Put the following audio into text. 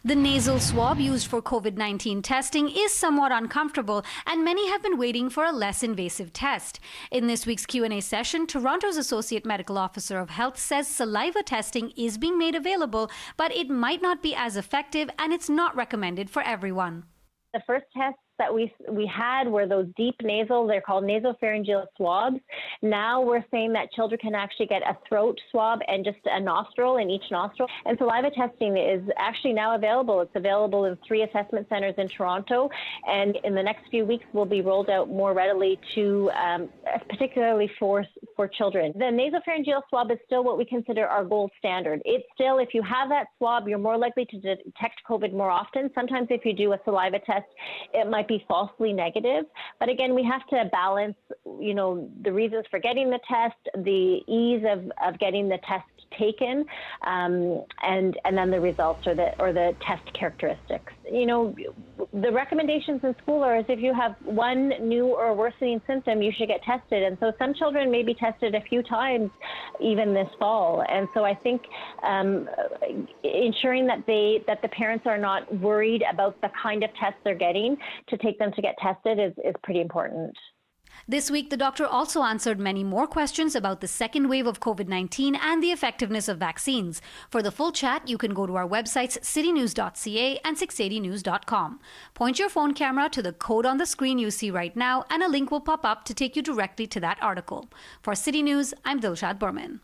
The nasal swab used for COVID-19 testing is somewhat uncomfortable, and many have been waiting for a less invasive test. In this week's Q&A session, Toronto's Associate Medical Officer of Health says saliva testing is being made available, but it might not be as effective and it's not recommended for everyone. The first tests that we had were those deep nasal, they're called nasopharyngeal swabs. Now we're saying that children can actually get a throat swab and just a nostril in each nostril. And saliva testing is actually now available. It's available in 3 assessment centers in Toronto, and in the next few weeks will be rolled out more readily to particularly for children. The nasopharyngeal swab is still what we consider our gold standard. It's still, if you have that swab, you're more likely to detect COVID more often. Sometimes if you do a saliva test, it might be falsely negative. But again, we have to balance, the reasons for getting the test, the ease of getting the test taken, and then the results or the test characteristics. The recommendations in school are, if you have one new or worsening symptom, you should get tested. And so some children may be tested a few times even this fall. And so I think ensuring that the parents are not worried about the kind of tests they're getting to take them to get tested is pretty important. This week, the doctor also answered many more questions about the second wave of COVID-19 and the effectiveness of vaccines. For the full chat, you can go to our websites citynews.ca and 680news.com. Point your phone camera to the code on the screen you see right now, and a link will pop up to take you directly to that article. For City News, I'm Dilshad Burman.